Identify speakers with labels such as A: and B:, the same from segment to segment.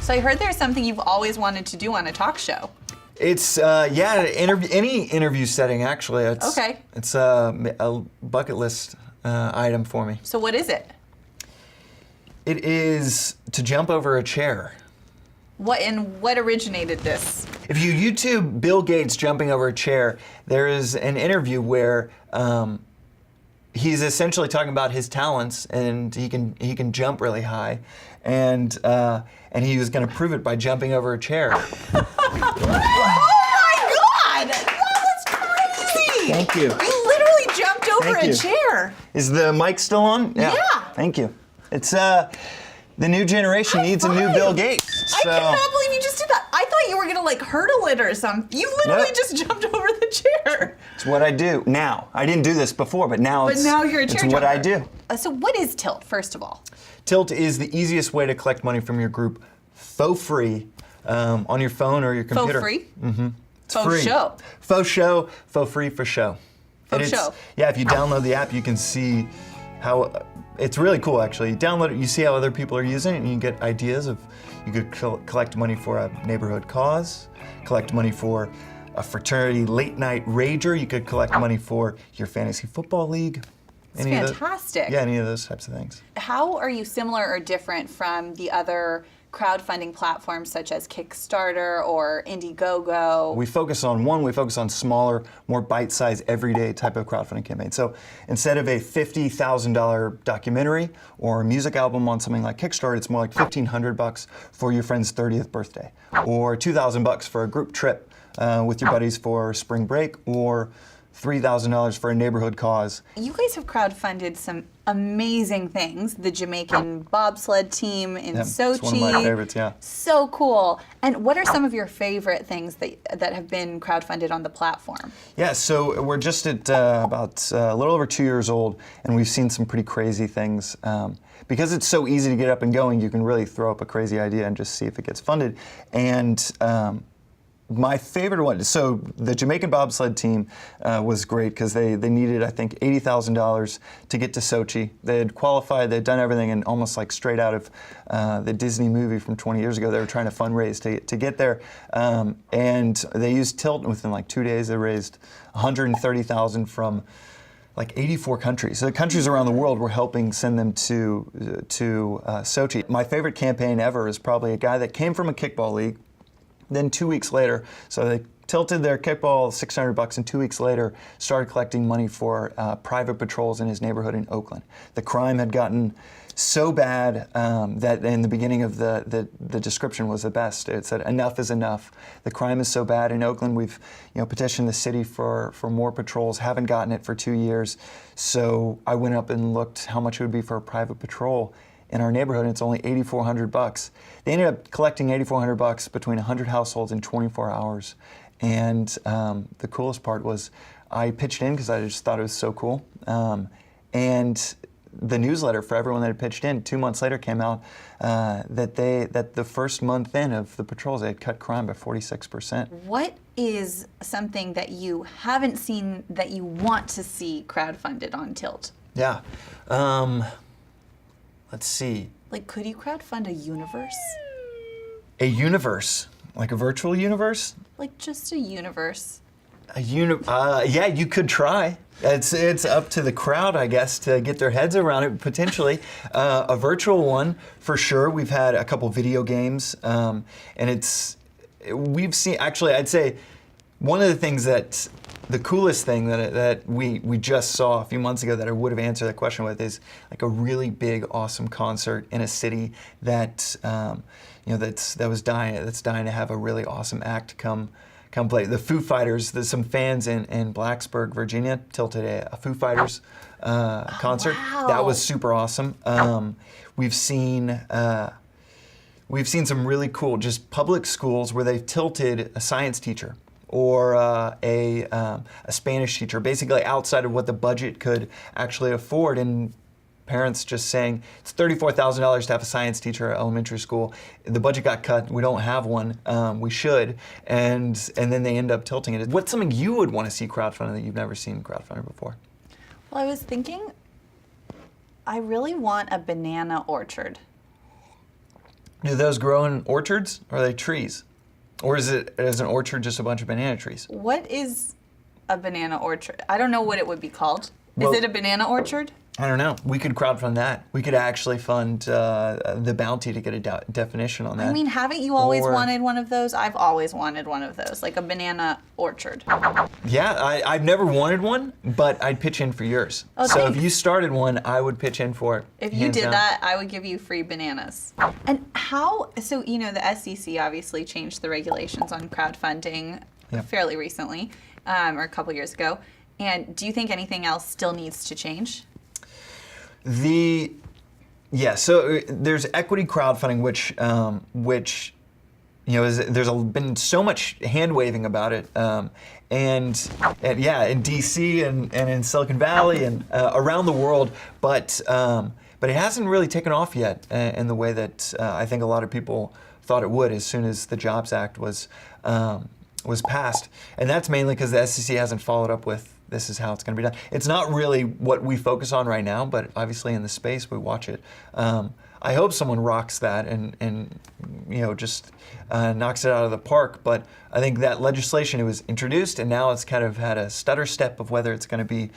A: So I heard there's something you've always wanted to do on a talk show.
B: It's any interview setting actually. It's a bucket list item for me.
A: So what is it?
B: It is to jump over a chair.
A: What originated this?
B: If you YouTube Bill Gates jumping over a chair, there is an interview where he's essentially talking about his talents, and he can jump really high, and he was going to prove it by jumping over a chair.
A: Oh my God! That was crazy!
B: Thank you.
A: You literally jumped over a chair.
B: Is the mic still on?
A: Yeah.
B: Thank you. It's the new generation needs a new Bill Gates.
A: I cannot believe you just did that. I thought you were gonna like hurdle it or something. You literally just jumped over the chair.
B: It's what I do now. I didn't do this before, but now
A: you're a chair jumper.
B: It's what I do.
A: So what is Tilt, first of all?
B: Tilt is the easiest way to collect money from your group faux free on your phone or your computer.
A: Faux free?
B: Mm-hmm. It's
A: faux
B: free.
A: show.
B: Faux show, faux free for show.
A: Faux show.
B: Yeah, if you download the app, you can see how, it's really cool actually. You download it, you see how other people are using it, and you get ideas of, you could collect money for a neighborhood cause, collect money for a fraternity late night rager, you could collect money for your fantasy football league.
A: It's fantastic.
B: Yeah, any of those types of things.
A: How are you similar or different from the other crowdfunding platforms such as Kickstarter or Indiegogo?
B: We focus on smaller, more bite-sized, everyday type of crowdfunding campaign. So instead of a $50,000 documentary or a music album on something like Kickstarter, it's more like $1,500 for your friend's 30th birthday, or $2,000 for a group trip with your buddies for spring break, or $3,000 for a neighborhood cause.
A: You guys have crowdfunded some amazing things. The Jamaican bobsled team in Sochi.
B: It's one of my favorites, yeah.
A: So cool. And what are some of your favorite things that have been crowdfunded on the platform?
B: Yeah, so we're just at about a little over 2 years old, and we've seen some pretty crazy things. Because it's so easy to get up and going, you can really throw up a crazy idea and just see if it gets funded. And my favorite one, so the Jamaican bobsled team was great because they needed, I think, $80,000 to get to Sochi. They had qualified, they'd done everything, and almost like straight out of the Disney movie from 20 years ago, they were trying to fundraise to get there. And they used Tilt, and within like 2 days they raised $130,000 from like 84 countries. So the countries around the world were helping send them to Sochi. My favorite campaign ever is probably a guy that came from a kickball league. Then 2 weeks later, so they tilted their kickball $600, and 2 weeks later started collecting money for private patrols in his neighborhood in Oakland. The crime had gotten so bad that in the beginning of the description was the best. It said, "Enough is enough. The crime is so bad in Oakland. We've petitioned the city for more patrols. Haven't gotten it for 2 years. So I went up and looked how much it would be for a private patrol in our neighborhood, and it's only $8,400. They ended up collecting $8,400 between 100 households in 24 hours. And the coolest part was I pitched in because I just thought it was so cool. And the newsletter for everyone that had pitched in 2 months later came out that the first month in of the patrols, they had cut crime by 46%.
A: What is something that you haven't seen that you want to see crowdfunded on Tilt?
B: Yeah. Let's see.
A: Like, could you crowdfund a universe?
B: A universe? Like a virtual universe?
A: Like just a universe.
B: Yeah, you could try. It's up to the crowd, I guess, to get their heads around it, potentially. A virtual one, for sure. We've had a couple video games, and we've seen, actually, I'd say one of the things the coolest thing that we just saw a few months ago that I would have answered that question with is like a really big, awesome concert in a city that that's dying to have a really awesome act come play. The Foo Fighters. There's some fans in Blacksburg, Virginia, tilted a Foo Fighters concert.
A: Wow.
B: That was super awesome. We've seen some really cool just public schools where they've tilted a science teacher or a Spanish teacher, basically outside of what the budget could actually afford, and parents just saying, it's $34,000 to have a science teacher at elementary school. The budget got cut, we don't have one, we should, and then they end up tilting it. What's something you would want to see crowdfunded that you've never seen crowdfunded before?
A: Well, I was thinking, I really want a banana orchard.
B: Do those grow in orchards, or are they trees? Or is an orchard just a bunch of banana trees?
A: What is a banana orchard? I don't know what it would be called.
B: Well,
A: is it a banana orchard?
B: I don't know. We could crowdfund that. We could actually fund the bounty to get a definition on that.
A: I mean, haven't you always
B: Or-
A: wanted one of those? I've always wanted one of those, like a banana orchard.
B: Yeah, I've never wanted one, but I'd pitch in for yours.
A: Oh,
B: so
A: thanks.
B: if you started one, I would pitch in for it.
A: If you
B: hands
A: did
B: down.
A: that, I would give you free bananas. And how, so, you know, the SEC obviously changed the regulations on crowdfunding
B: Yep.
A: fairly recently, or a couple years ago. And do you think anything else still needs to change?
B: So there's equity crowdfunding, which you know, been so much hand waving about it, and yeah, in DC and in Silicon Valley and around the world, but it hasn't really taken off yet in the way that I think a lot of people thought it would as soon as the Jobs Act was passed, and that's mainly because the SEC hasn't followed up with. This is how it's going to be done. It's not really what we focus on right now, but obviously in the space we watch it. I hope someone rocks that and you know, just knocks it out of the park. But I think that legislation, it was introduced, and now it's kind of had a stutter step of whether it's going to be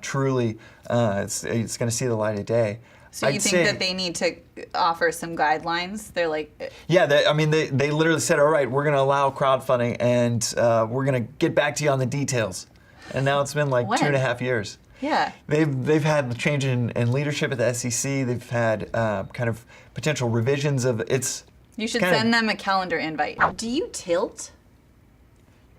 B: truly it's going to see the light of day.
A: So you think that they need to offer some guidelines? They're like,
B: yeah, they literally said, all right, we're going to allow crowdfunding, and we're going to get back to you on the details. And now it's been like
A: When?
B: 2.5 years.
A: yeah.
B: They've had a change in leadership at the SEC. They've had kind of potential revisions of it's.
A: You should
B: kinda-
A: send them a calendar invite. Do you tilt?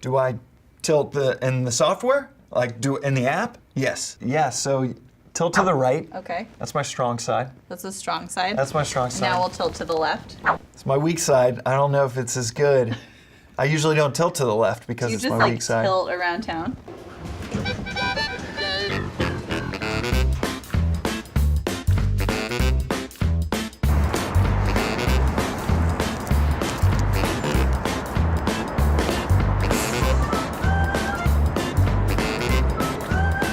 B: Do I tilt in the software? Like in the app? Yes. Yeah. So tilt to the right.
A: Okay.
B: That's my strong side.
A: That's a strong side.
B: That's my strong side.
A: Now we'll tilt to the left.
B: It's my weak side. I don't know if it's as good. I usually don't tilt to the left because
A: You
B: it's
A: just
B: my
A: like
B: weak side.
A: tilt around town.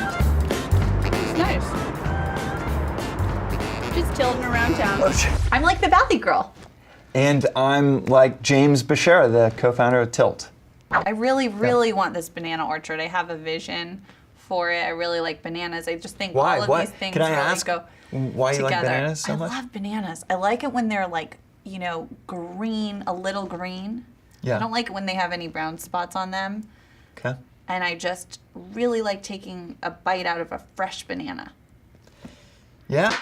A: It's nice. Just tilting around town. I'm like the Valley Girl.
B: And I'm like James Beshara, the co-founder of Tilt.
A: I really, really want this banana orchard. I have a vision for it. I really like bananas. I just think
B: Why?
A: all of
B: What?
A: these things
B: Can I
A: really
B: ask
A: go
B: why you like
A: together.
B: bananas so much?
A: I love bananas. I like it when they're like, you know, green, a little green.
B: Yeah.
A: I don't like it when they have any brown spots on them.
B: Okay.
A: And I just really like taking a bite out of a fresh banana.
B: Yeah.